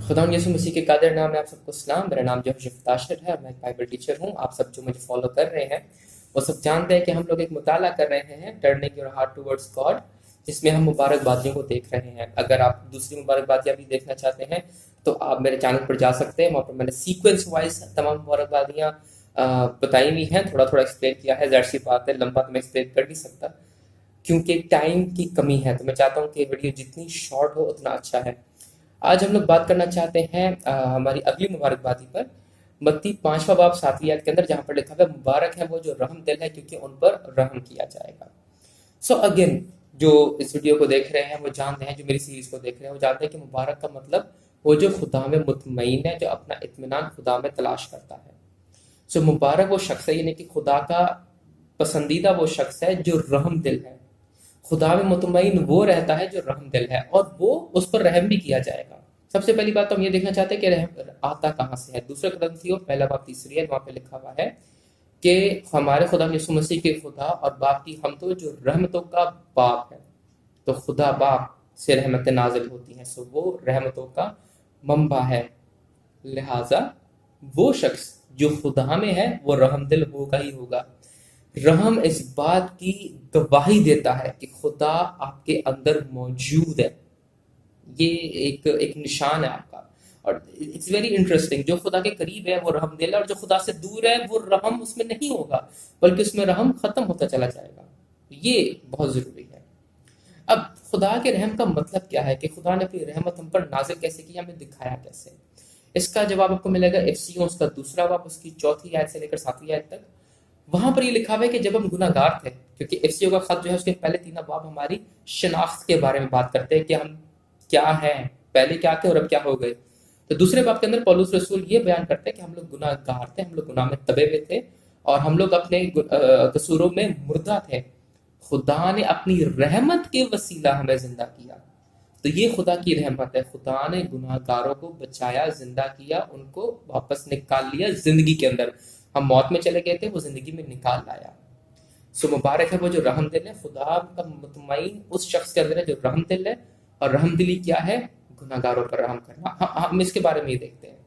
खुदा यसु मसीह के कादिर नाम में आप सबको सलाम। मेरा नाम जो है शिफ्ताशर है और मैं एक बाइबल टीचर हूँ। आप सब जो मुझे फॉलो कर रहे हैं वो सब जानते हैं कि हम लोग एक मुताला कर रहे हैं turning your heart towards God, जिसमें हम मुबारकबादियों को देख रहे हैं। अगर आप दूसरी मुबारकबादियाँ भी देखना चाहते हैं तो आप मेरे चैनल पर जा सकते हैं। वहाँ पर मैंने सीक्वेंस वाइज तमाम मुबारकबादियाँ बताई हुई हैं, थोड़ा थोड़ा एक्सप्लेन किया है। ज़ाहिर सी बात है, लंबा तो मैं एक्सप्लेन कर नहीं सकता क्योंकि टाइम की कमी है, तो मैं चाहता हूँ कि वीडियो जितनी शॉर्ट हो उतना अच्छा है। आज हम लोग बात करना चाहते हैं हमारी अगली मुबारकबादी पर, मत्ती 5वां बाब 7वीं आयत के अंदर, जहां पर लिखा हुआ है मुबारक है वो जो रहम दिल है क्योंकि उन पर रहम किया जाएगा। सो अगेन, जो इस वीडियो को देख रहे हैं वो जानते हैं, जो मेरी सीरीज को देख रहे हैं वो जानते हैं कि मुबारक का मतलब वो जो खुदा में मुतमईन है, जो अपना इत्मीनान खुदा में तलाश करता है। सो मुबारक वो शख्स है, यानी कि खुदा का पसंदीदा वो शख्स है जो रहम दिल है। खुदा में मुतमईन वो रहता है जो रहम दिल है और वो उस पर रहम भी किया जाएगा। सबसे पहली बात तो हम ये देखना चाहते हैं कि रहम आता कहाँ से है। दूसरा कुरिन्थियों पहला बाब 3 है, वहां पे लिखा हुआ है कि हमारे खुदा यीशु मसीह के खुदा और बाप की हम तो जो रहमतों का बाप है, तो खुदा बाप से रहमतें नाजिल होती हैं। सो वो रहमतों का मंबा है, लिहाजा वो शख्स जो खुदा में है वो रहमदिल होगा ही होगा। रहम इस बात की गवाही देता है कि खुदा आपके अंदर मौजूद है। ये एक एक निशान है आपका। और इट्स वेरी इंटरेस्टिंग, जो खुदा के करीब है वो रहम दिल है, और जो खुदा से दूर है वो रहम उसमें नहीं होगा, बल्कि उसमें रहम खत्म होता चला जाएगा। ये बहुत जरूरी है। अब खुदा के रहम का मतलब क्या है, कि खुदा ने अपनी रहमत हम पर नाजिल कैसे की, हमें दिखाया कैसे। इसका जवाब आपको मिलेगा एफसीओ उसका 2 बाब उसकी 4वीं आयत से लेकर 7वीं आयत तक। वहां पर ये लिखा हुआ है कि जब हम गुनाहगार थे, क्योंकि एफसीओ का खत जो है उसके पहले 3 बाब हमारी शनाख्त के बारे में बात करते हैं कि हम क्या हैं, पहले क्या थे और अब क्या हो गए। तो दूसरे बाब के अंदर पौलुस रसूल ये बयान करते हैं कि हम लोग गुनाहगार थे, हम लोग गुनाह में दबे हुए थे और हम लोग अपने कसूरों में मुर्दा थे। खुदा ने अपनी रहमत के वसीला हमें जिंदा किया। तो ये खुदा की रहमत है, खुदा ने गुनाहगारों को बचाया, जिंदा किया, उनको वापस निकाल लिया जिंदगी के अंदर। हम मौत में चले गए थे, वो जिंदगी में निकाल लाया। सो मुबारक है वो जो रहम दिल है। खुदा का मुतमईन उस शख्स के अंदर है जो रहम दिल है। और रहम दिली क्या है? गुनाहगारों पर रहम करना। हम इसके बारे में ये देखते हैं।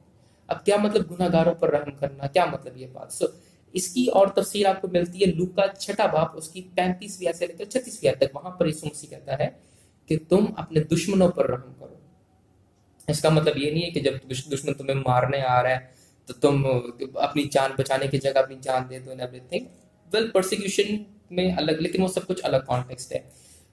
अब क्या मतलब गुनाहगारों पर रहम करना, क्या मतलब ये बात? इसकी और तफसीर आपको मिलती है लूका 6 बाब उसकी 35वीं आयत से लेकर 36वीं आयत तक। वहां पर यीशु मसीह कहता है कि तुम अपने दुश्मनों पर रहम करो। इसका मतलब ये नहीं है कि जब दुश्मन तुम्हें मारने आ रहा है तो तुम अपनी जान बचाने की जगह अपनी जान दे दो एंड एवरीथिंग। वेल, परसिक्यूशन में अलग, लेकिन वो सब कुछ अलग कॉन्टेक्स्ट है।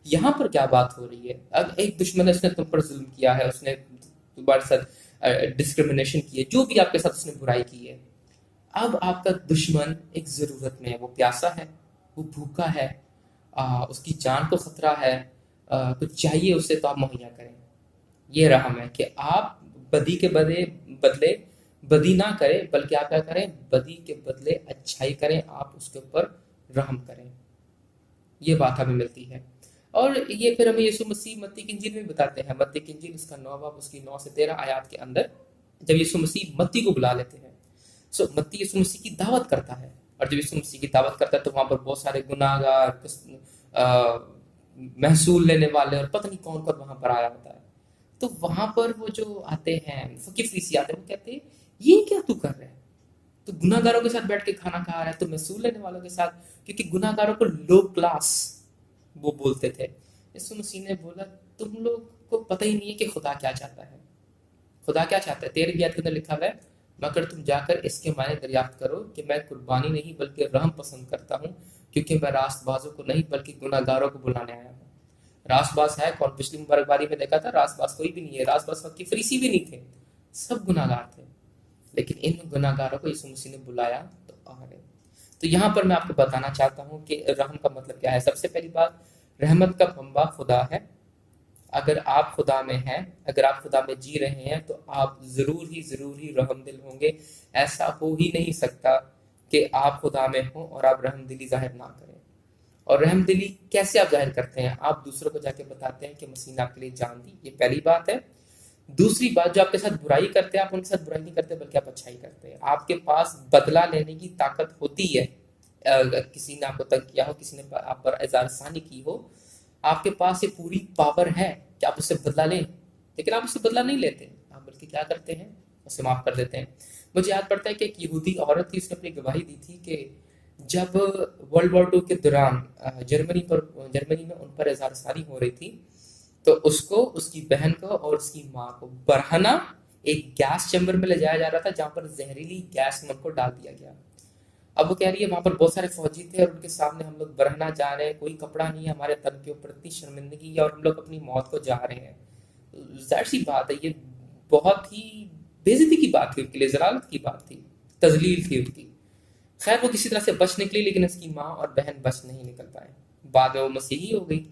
यहाँ पर क्या बात हो रही है? अब एक दुश्मन है, उसने तुम पर जुल्म किया है, उसने तुम्हारे साथ डिस्क्रिमिनेशन की है, जो भी आपके साथ उसने बुराई की है। अब आपका दुश्मन एक जरूरत में है, वो प्यासा है, वो भूखा है, उसकी जान को खतरा है, कुछ चाहिए उसे, तो आप मुहैया करें। ये रहम है कि आप बदी के बदले बदी ना करें, बल्कि आप क्या करें? बदी के बदले अच्छाई करें, आप उसके ऊपर रहम करें। ये बात हमें मिलती है। और ये फिर हमें यीशु मसीह मत्ती की इंजील में बताते हैं। मत्ती की इंजील उसका 9 बाब उसकी 9 से 13 आयत के अंदर, जब यीशु मसीह मत्ती को बुला लेते हैं, मत्ती यीशु मसीह की दावत करता है। और जब यीशु मसीह की दावत करता है तो वहां पर बहुत सारे गुनाहगार, महसूल लेने वाले और पता नहीं कौन कौन वहां पर आया होता है। तो वहां पर वो जो आते हैं फकीर फरीसी आते हैं, वो कहते हैं ये क्या तू कर रहा है? तो गुनाहगारों के साथ बैठ के खाना खा रहा है, तो महसूल लेने वालों के साथ, क्योंकि गुनाहगारों को लो क्लास वो बोलते थे। यीशु मसीह ने बोला तुम लोग को पता ही नहीं है कि खुदा क्या चाहता है। खुदा क्या चाहता है? 13वीं आयत के अंदर लिखा हुआ है, मगर तुम जाकर इसके मायने दरियाफ्त करो कि मैं कुर्बानी नहीं बल्कि रहम पसंद करता हूँ, क्योंकि मैं रास्तबाजों को नहीं बल्कि गुनाहगारों को बुलाने आया हूँ। रासबास है कौन? पिछली मुबारकबादी में देखा था, रासबास कोई भी नहीं है। रासबास की फरीसी भी नहीं थे, सब गुनाहगार थे। लेकिन इन गुनाहगारों को यीशु मसीह ने बुलाया तो आ गए। तो यहाँ पर मैं आपको बताना चाहता हूँ कि रहम का मतलब क्या है। सबसे पहली बात, रहमत का मंबा खुदा है। अगर आप खुदा में हैं, अगर आप खुदा में जी रहे हैं, तो आप जरूर ही रहमदिल होंगे। ऐसा हो ही नहीं सकता कि आप खुदा में हो और आप रहमदिली जाहिर ना करें। और रहमदिली कैसे आप जाहिर करते हैं? आप दूसरों को जाके बताते हैं कि मसीह ने आपके लिए जान दी। ये पहली बात है। दूसरी बात, जो आपके साथ बुराई करते हैं, आप उनके साथ बुराई नहीं करते बल्कि आप अच्छाई करते हैं। आपके पास बदला लेने की ताकत होती है। किसी ने आपको तंग किया हो, किसी ने आप पर एजारसानी की हो, आपके पास ये पूरी पावर है कि आप उससे बदला लें, लेकिन आप उससे बदला नहीं लेते। हम मिलकर क्या करते हैं, उसे माफ़ कर देते हैं। मुझे याद पड़ता है कि एक यहूदी औरत थी, उसने अपनी गवाही दी थी कि जब वर्ल्ड वॉर 2 के दौरान जर्मनी में उन पर एजारसानी हो रही थी, तो उसको, उसकी बहन को और उसकी माँ को बरहना एक गैस चैम्बर में ले जाया जा रहा था, जहाँ पर जहरीली गैस में उनको डाल दिया गया। अब वो कह रही है वहां पर बहुत सारे फौजी थे और उनके सामने हम लोग बरहना जा रहे हैं, कोई कपड़ा नहीं है हमारे तन के ऊपर, इतनी शर्मिंदगी है और हम लोग अपनी मौत को जा रहे हैं। जाहिर सी बात है, ये बहुत ही बेइज्जती की बात थी उनके लिए, जलालत की बात थी, तजलील थी उनकी। खैर वो किसी तरह से बच निकली, लेकिन उसकी माँ और बहन बच नहीं निकल पाए। बाद में वो मसीही हो गई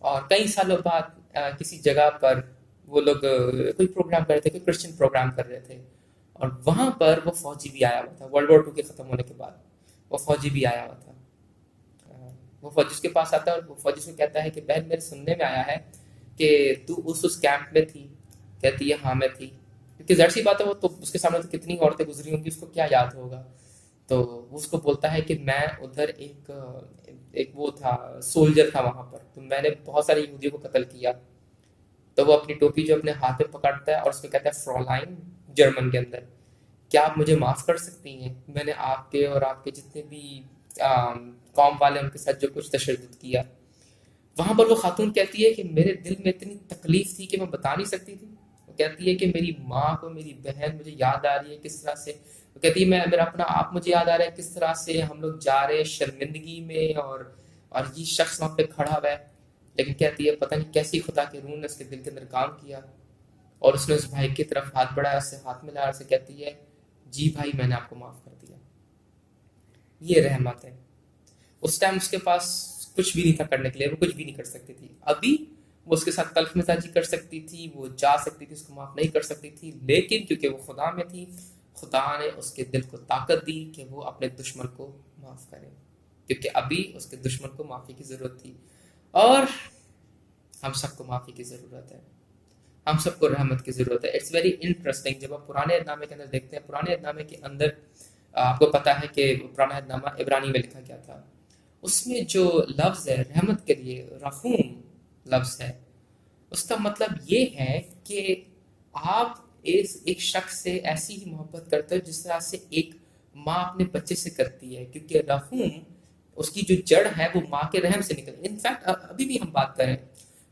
और कई सालों बाद किसी जगह पर वो लोग कोई प्रोग्राम कर रहे थे, कोई क्रिश्चियन प्रोग्राम कर रहे थे, और वहां पर वो फौजी भी आया हुआ था। वर्ल्ड वॉर 2 के खत्म होने के बाद वो फौजी भी आया हुआ था। वो फौजी उसके पास आता है और वो फौजी से कहता है कि बहन, मेरे सुनने में आया है कि तू उस कैंप में थी। कहती है हाँ मैं थी। क्योंकि जाहिर सी बात है, वो तो उसके सामने तो कितनी औरतें गुजरी होंगी, उसको क्या याद होगा। तो वो उसको बोलता है कि मैं उधर एक एक वो था, सोल्जर था वहां पर, तो मैंने बहुत सारे यहूदियों को कत्ल किया। तो वो अपनी टोपी जो अपने हाथ में पकड़ता है और उसमें कहता है फ्रॉलाइन, जर्मन के अंदर, क्या आप मुझे माफ कर सकती हैं, मैंने आपके और आपके जितने भी कौम वाले उनके साथ जो कुछ तशद्दुद किया। वहां पर वो खातून कहती है कि मेरे दिल में इतनी तकलीफ थी कि मैं बता नहीं सकती थी। वो कहती है कि मेरी माँ को, मेरी बहन मुझे याद आ रही है किस तरह से। वो कहती है मैं, मेरा अपना आप मुझे याद आ रहा है किस तरह से हम लोग जा रहे हैं शर्मिंदगी में, और ये शख्स वहां पे खड़ा हुआ है। लेकिन कहती है पता नहीं कैसी खुदा के रूह ने उसके दिल के अंदर काम किया, और उसने उस भाई की तरफ हाथ बढ़ाया, उससे हाथ मिलाया, उससे कहती है जी भाई मैंने आपको माफ कर दिया। ये रहमत है। उस टाइम उसके पास कुछ भी नहीं था करने के लिए, वो कुछ भी नहीं कर सकती थी। अभी वो उसके साथ तल्ख मिजाजी कर सकती थी, वो जा सकती थी, उसको माफ नहीं कर सकती थी, लेकिन क्योंकि वो खुदा में थी, खुदा ने उसके दिल को ताकत दी कि वो अपने दुश्मन को माफ करे, क्योंकि अभी उसके दुश्मन को माफी की जरूरत थी। और हम सबको माफी की जरूरत है, हम सबको रहमत की जरूरत है। इट्स वेरी इंटरेस्टिंग, जब आप पुराने अहदनामे के अंदर देखते हैं, पुराने अहदनामे के अंदर आपको पता है कि पुराना अहदनामा इब्रानी में लिखा गया था। उसमें जो लफ्ज है रहमत के लिए, रहीम लफ्ज है, उसका मतलब ये है कि आप इस एक शख्स से ऐसी ही मोहब्बत करते हो जिस तरह से एक माँ अपने बच्चे से करती है, क्योंकि रहीम उसकी जो जड़ है वो माँ के रहम से निकल। इनफैक्ट अभी भी हम बात करें,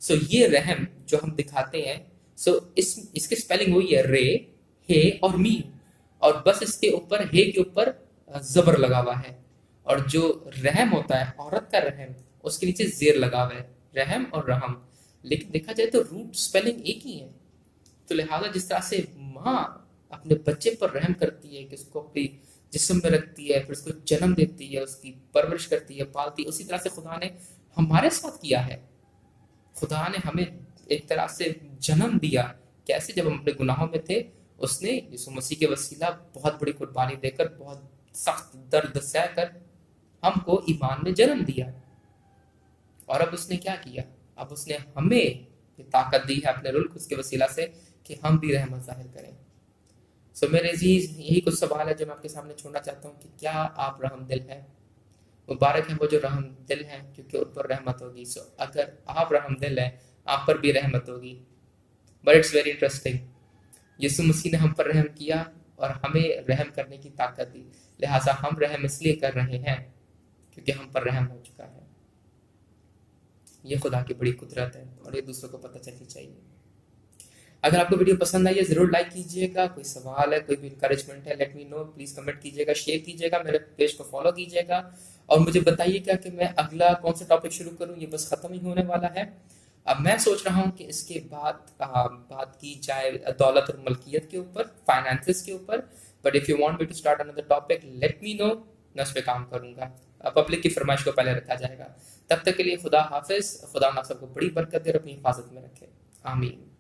सो ये रहम जो हम दिखाते हैं, सो इसके स्पेलिंग वही है, रे, हे और मी, और बस इसके ऊपर हे के ऊपर जबर लगा हुआ है। और जो रहम होता है, औरत का रहम, उसके नीचे जेर लगा हुआ है, रहम और रहम। लेकिन देखा जाए तो रूट स्पेलिंग एक ही है। तो लिहाजा जिस तरह से माँ अपने बच्चे पर रहम करती है कि उसको अपनी जिस्म में रखती है, फिर उसको जन्म देती है, उसकी परवरिश करती है, पालती है, उसी तरह से खुदा ने हमारे साथ किया है। खुदा ने हमें एक तरह से जन्म दिया। कैसे? जब हम अपने गुनाहों में थे, उसने यीशु मसीह के वसीला बहुत बड़ी कुर्बानी देकर, बहुत सख्त दर्द सहकर हमको ईमान में जन्म दिया। और अब उसने क्या किया? अब उसने हमें ये ताकत दी है अपने रूह उसके वसीला से कि हम भी रहमत जाहिर करें। सो मेरे अजीज, यही कुछ सवाल है जो मैं आपके सामने छोड़ना चाहता हूँ कि क्या आप रहमदिल हैं? मुबारक है वो जो रहमदिल हैं, क्योंकि उन पर रहमत होगी। सो अगर आप रहमदिल हैं, आप पर भी रहमत होगी। बट इट्स वेरी इंटरेस्टिंग, यीशु मसीह ने हम पर रहम किया और हमें रहम करने की ताकत दी, लिहाजा हम रहम इसलिए कर रहे हैं क्योंकि हम पर रहम हो चुका है। ये खुदा की बड़ी कुदरत है और ये दूसरों को पता चलनी चाहिए। अगर आपको वीडियो पसंद आई है जरूर लाइक कीजिएगा। कोई सवाल है, कोई भी इंकरेजमेंट है, late me no, please comment कीजिएगा, शेयर कीजिएगा, मेरे पेज को फॉलो कीजिएगा और मुझे बताइएगा कि मैं अगला कौन सा टॉपिक शुरू करूं। ये बस खत्म ही होने वाला है। अब मैं सोच रहा हूं कि इसके बाद बात की जाए दौलत और मलकियत के ऊपर, फाइनेंसेस के ऊपर। But if you want me to start another topic, let me know, मैं उस पर काम करूंगा। पब्लिक की फरमाइश को पहले रखा जाएगा। तब तक के लिए खुदा हाफिज। खुदा आप सबको बड़ी बरकत दे और अपनी हिफाजत में रखे। आमीन।